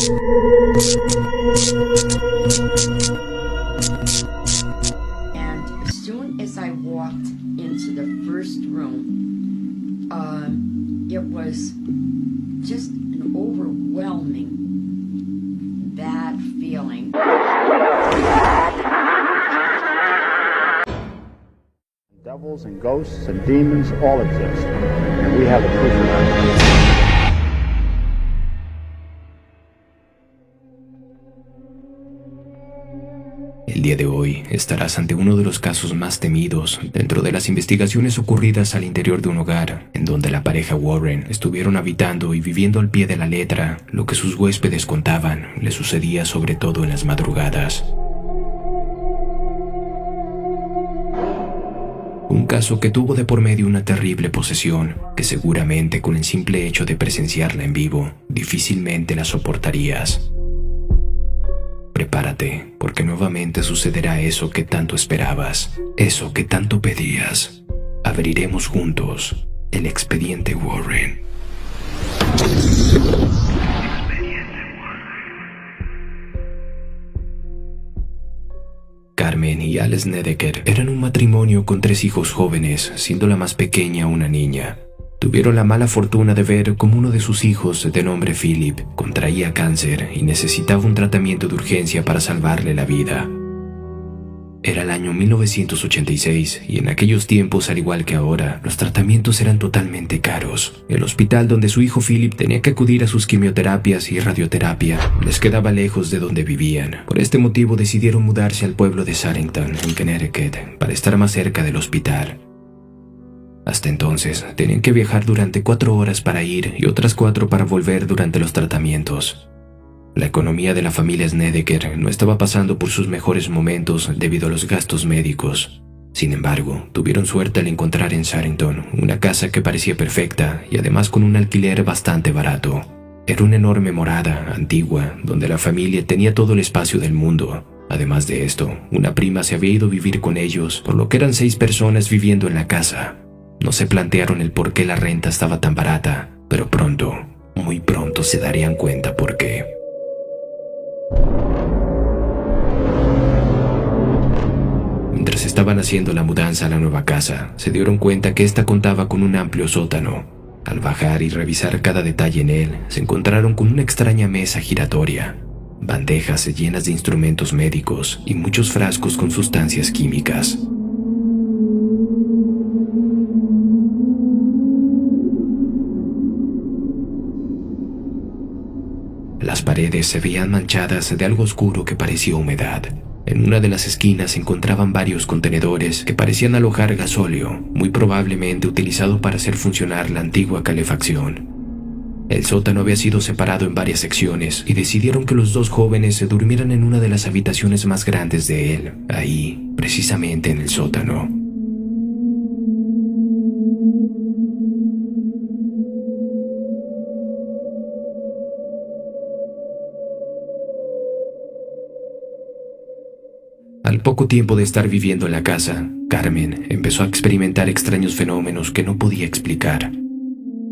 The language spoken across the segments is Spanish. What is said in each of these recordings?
And as soon as I walked into the first room, it was just an overwhelming bad feeling. Devils and ghosts and demons all exist, and we have the proof of that. El día de hoy estarás ante uno de los casos más temidos dentro de las investigaciones ocurridas al interior de un hogar en donde la pareja Warren estuvieron habitando y viviendo al pie de la letra lo que sus huéspedes contaban le sucedía sobre todo en las madrugadas. Un caso que tuvo de por medio una terrible posesión que seguramente con el simple hecho de presenciarla en vivo difícilmente la soportarías. Prepárate, porque nuevamente sucederá eso que tanto esperabas, eso que tanto pedías. Abriremos juntos el expediente Warren. Carmen y Al Snedeker eran un matrimonio con 3 hijos jóvenes, siendo la más pequeña una niña. Tuvieron la mala fortuna de ver cómo uno de sus hijos, de nombre Philip, contraía cáncer y necesitaba un tratamiento de urgencia para salvarle la vida. Era el año 1986 y en aquellos tiempos, al igual que ahora, los tratamientos eran totalmente caros. El hospital donde su hijo Philip tenía que acudir a sus quimioterapias y radioterapia les quedaba lejos de donde vivían. Por este motivo decidieron mudarse al pueblo de Sarrington, en Connecticut, para estar más cerca del hospital. Hasta entonces, tenían que viajar durante 4 horas para ir y otras 4 para volver durante los tratamientos. La economía de la familia Snedeker no estaba pasando por sus mejores momentos debido a los gastos médicos. Sin embargo, tuvieron suerte al encontrar en Sarrington una casa que parecía perfecta y además con un alquiler bastante barato. Era una enorme morada antigua donde la familia tenía todo el espacio del mundo. Además de esto, una prima se había ido a vivir con ellos, por lo que eran 6 personas viviendo en la casa. No se plantearon el por qué la renta estaba tan barata, pero pronto, muy pronto se darían cuenta por qué. Mientras estaban haciendo la mudanza a la nueva casa, se dieron cuenta que esta contaba con un amplio sótano. Al bajar y revisar cada detalle en él, se encontraron con una extraña mesa giratoria, bandejas llenas de instrumentos médicos y muchos frascos con sustancias químicas. Las paredes se veían manchadas de algo oscuro que parecía humedad. En una de las esquinas se encontraban varios contenedores que parecían alojar gasóleo, muy probablemente utilizado para hacer funcionar la antigua calefacción. El sótano había sido separado en varias secciones y decidieron que los 2 jóvenes se durmieran en una de las habitaciones más grandes de él, ahí, precisamente en el sótano. Al poco tiempo de estar viviendo en la casa, Carmen empezó a experimentar extraños fenómenos que no podía explicar.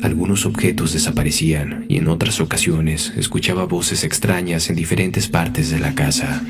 Algunos objetos desaparecían y en otras ocasiones escuchaba voces extrañas en diferentes partes de la casa.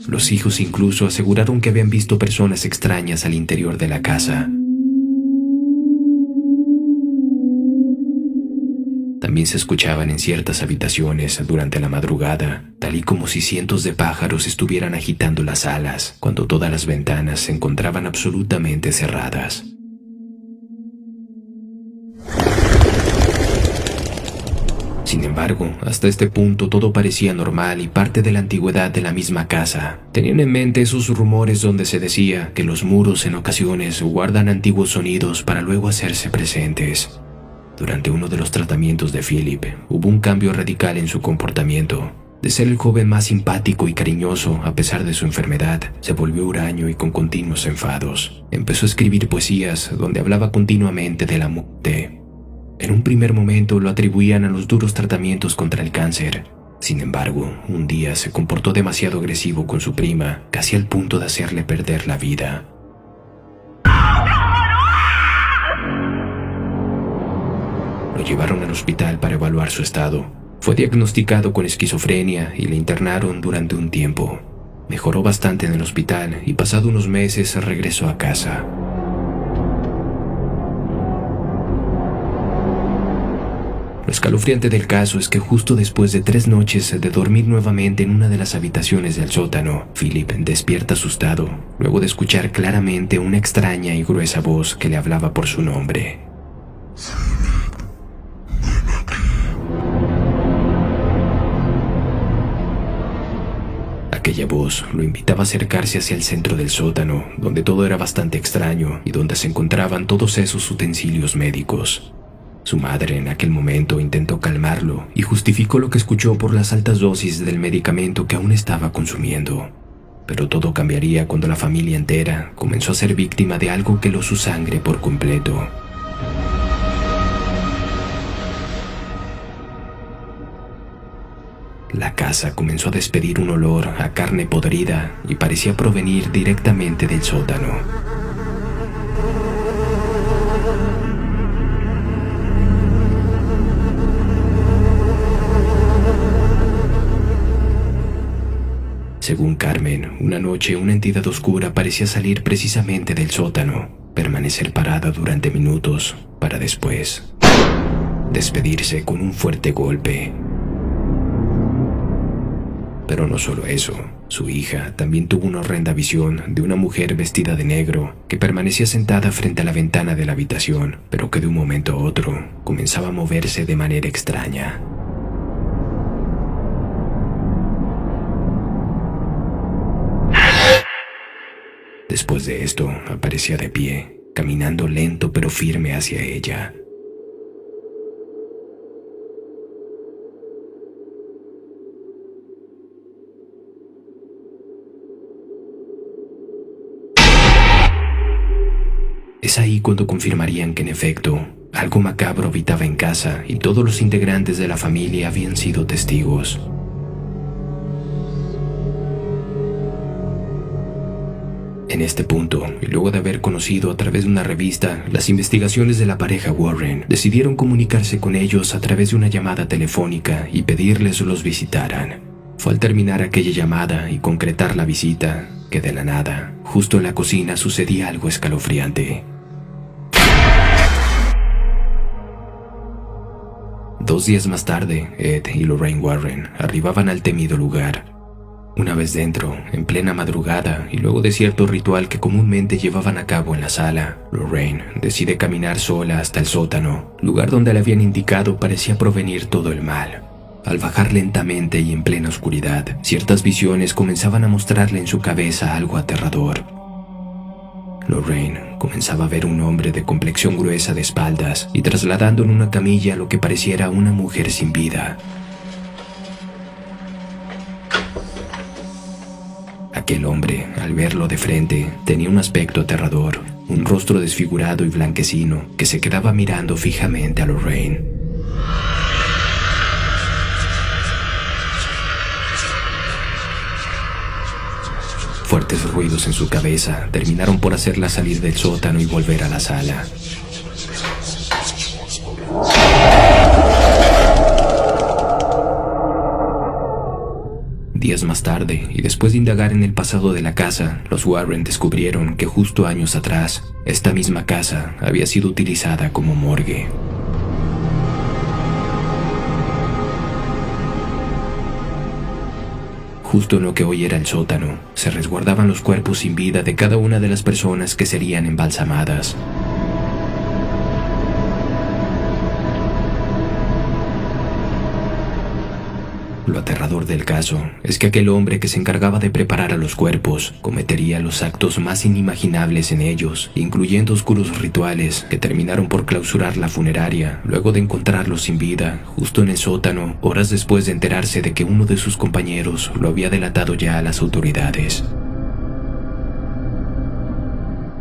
Los hijos incluso aseguraron que habían visto personas extrañas al interior de la casa. También se escuchaban en ciertas habitaciones durante la madrugada, tal y como si cientos de pájaros estuvieran agitando las alas, cuando todas las ventanas se encontraban absolutamente cerradas. Sin embargo, hasta este punto todo parecía normal y parte de la antigüedad de la misma casa. Tenían en mente esos rumores donde se decía que los muros en ocasiones guardan antiguos sonidos para luego hacerse presentes. Durante uno de los tratamientos de Philip, hubo un cambio radical en su comportamiento. De ser el joven más simpático y cariñoso a pesar de su enfermedad, se volvió huraño y con continuos enfados. Empezó a escribir poesías donde hablaba continuamente de la muerte. En un primer momento lo atribuían a los duros tratamientos contra el cáncer. Sin embargo, un día se comportó demasiado agresivo con su prima, casi al punto de hacerle perder la vida. llevaron al hospital para evaluar su estado. Fue diagnosticado con esquizofrenia y le internaron durante un tiempo. Mejoró bastante en el hospital y pasado unos meses regresó a casa. Lo escalofriante del caso es que justo después de 3 noches de dormir nuevamente en una de las habitaciones del sótano, Philip despierta asustado, luego de escuchar claramente una extraña y gruesa voz que le hablaba por su nombre. Aquella voz lo invitaba a acercarse hacia el centro del sótano, donde todo era bastante extraño y donde se encontraban todos esos utensilios médicos. Su madre en aquel momento intentó calmarlo y justificó lo que escuchó por las altas dosis del medicamento que aún estaba consumiendo. Pero todo cambiaría cuando la familia entera comenzó a ser víctima de algo que heló su sangre por completo. La casa comenzó a despedir un olor a carne podrida y parecía provenir directamente del sótano. Según Carmen, una noche una entidad oscura parecía salir precisamente del sótano, permanecer parada durante minutos, para después despedirse con un fuerte golpe. Pero no solo eso, su hija también tuvo una horrenda visión de una mujer vestida de negro que permanecía sentada frente a la ventana de la habitación, pero que de un momento a otro comenzaba a moverse de manera extraña. Después de esto, aparecía de pie, caminando lento pero firme hacia ella. Es ahí cuando confirmarían que en efecto, algo macabro habitaba en casa y todos los integrantes de la familia habían sido testigos. En este punto, y luego de haber conocido a través de una revista las investigaciones de la pareja Warren, decidieron comunicarse con ellos a través de una llamada telefónica y pedirles los visitaran. Fue al terminar aquella llamada y concretar la visita, que de la nada, justo en la cocina sucedía algo escalofriante. 2 días más tarde, Ed y Lorraine Warren arribaban al temido lugar. Una vez dentro, en plena madrugada y luego de cierto ritual que comúnmente llevaban a cabo en la sala, Lorraine decide caminar sola hasta el sótano, lugar donde le habían indicado parecía provenir todo el mal. Al bajar lentamente y en plena oscuridad, ciertas visiones comenzaban a mostrarle en su cabeza algo aterrador. Lorraine comenzaba a ver un hombre de complexión gruesa de espaldas y trasladando en una camilla lo que pareciera una mujer sin vida. Aquel hombre, al verlo de frente, tenía un aspecto aterrador, un rostro desfigurado y blanquecino que se quedaba mirando fijamente a Lorraine. Fuertes ruidos en su cabeza terminaron por hacerla salir del sótano y volver a la sala. Días más tarde, y después de indagar en el pasado de la casa, los Warren descubrieron que justo años atrás, esta misma casa había sido utilizada como morgue. Justo en lo que hoy era el sótano, se resguardaban los cuerpos sin vida de cada una de las personas que serían embalsamadas. Lo aterrador del caso es que aquel hombre que se encargaba de preparar a los cuerpos cometería los actos más inimaginables en ellos, incluyendo oscuros rituales que terminaron por clausurar la funeraria luego de encontrarlos sin vida justo en el sótano, horas después de enterarse de que uno de sus compañeros lo había delatado ya a las autoridades.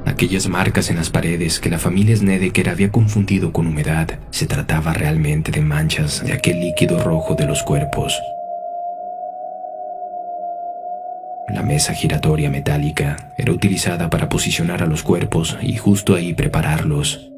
Aquellas marcas en las paredes que la familia Snedeker había confundido con humedad, se trataba realmente de manchas de aquel líquido rojo de los cuerpos. La mesa giratoria metálica era utilizada para posicionar a los cuerpos y justo ahí prepararlos.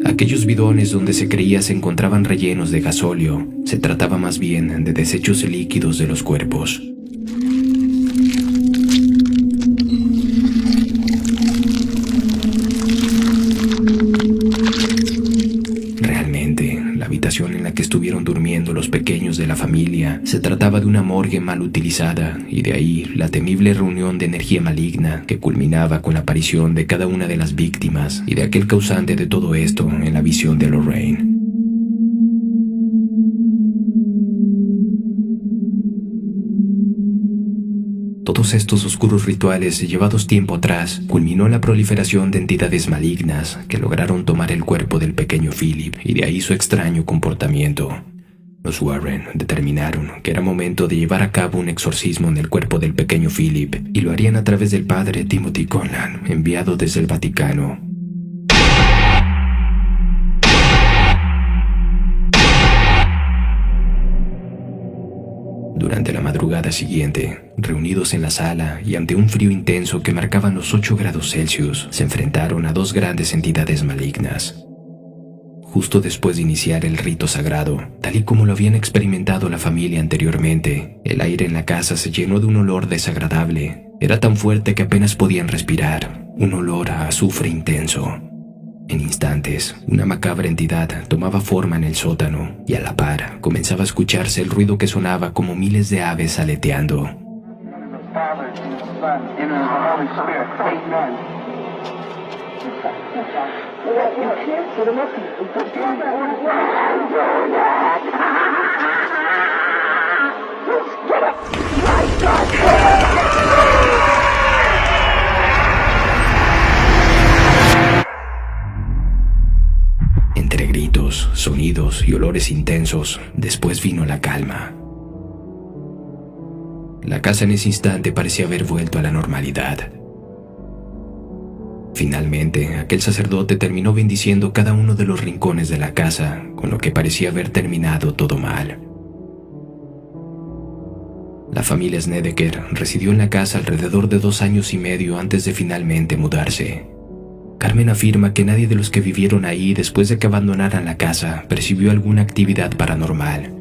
Aquellos bidones donde se creía se encontraban rellenos de gasóleo, se trataba más bien de desechos líquidos de los cuerpos. Realmente, la habitación en la que estuvieron durmiendo los pequeños de la familia se trataba de una morgue mal utilizada, y de ahí la temible reunión de energía maligna que culminaba con la aparición de cada una de las víctimas y de aquel causante de todo esto en la visión de Lorraine. Todos estos oscuros rituales llevados tiempo atrás culminó la proliferación de entidades malignas que lograron tomar el cuerpo del pequeño Philip, y de ahí su extraño comportamiento. Los Warren determinaron que era momento de llevar a cabo un exorcismo en el cuerpo del pequeño Philip, y lo harían a través del padre Timothy Conlan, enviado desde el Vaticano. Durante la madrugada siguiente, reunidos en la sala y ante un frío intenso que marcaban los 8 grados Celsius, se enfrentaron a 2 grandes entidades malignas. Justo después de iniciar el rito sagrado, tal y como lo habían experimentado la familia anteriormente, el aire en la casa se llenó de un olor desagradable. Era tan fuerte que apenas podían respirar, un olor a azufre intenso. En instantes, una macabra entidad tomaba forma en el sótano, y a la par comenzaba a escucharse el ruido que sonaba como miles de aves aleteando. Entre gritos, sonidos y olores intensos, después vino la calma. La casa en ese instante parecía haber vuelto a la normalidad. Finalmente, aquel sacerdote terminó bendiciendo cada uno de los rincones de la casa, con lo que parecía haber terminado todo mal. La familia Snedeker residió en la casa alrededor de 2 años y medio antes de finalmente mudarse. Carmen afirma que nadie de los que vivieron ahí después de que abandonaran la casa percibió alguna actividad paranormal.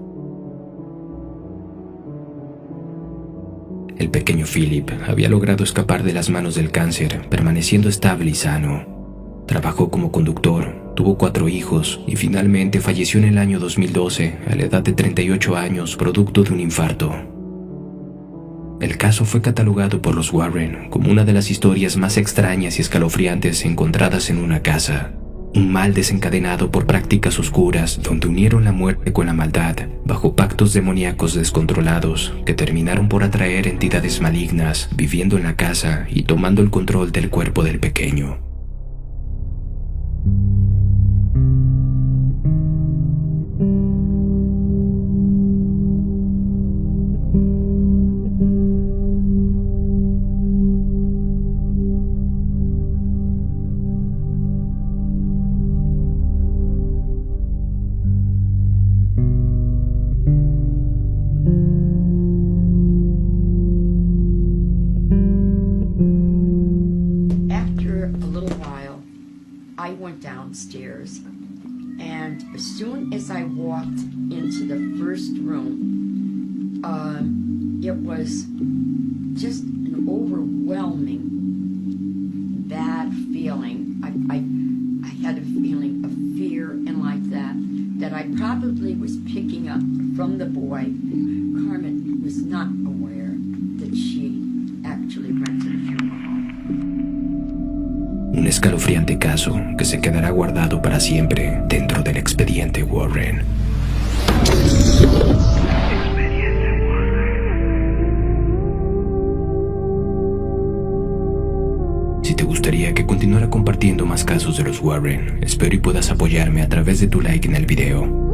El pequeño Philip había logrado escapar de las manos del cáncer, permaneciendo estable y sano. Trabajó como conductor, tuvo 4 hijos y finalmente falleció en el año 2012 a la edad de 38 años producto de un infarto. El caso fue catalogado por los Warren como una de las historias más extrañas y escalofriantes encontradas en una casa. Un mal desencadenado por prácticas oscuras donde unieron la muerte con la maldad, bajo pactos demoníacos descontrolados que terminaron por atraer entidades malignas viviendo en la casa y tomando el control del cuerpo del pequeño. Downstairs, and as soon as I walked into the first room, it was just an overwhelming bad feeling. I had a feeling of fear and like that I probably was picking up from the boy. Carmen was not aware that she actually went to the funeral. Un escalofriante caso que se quedará guardado para siempre dentro del expediente Warren. Si te gustaría que continuara compartiendo más casos de los Warren, espero y puedas apoyarme a través de tu like en el video.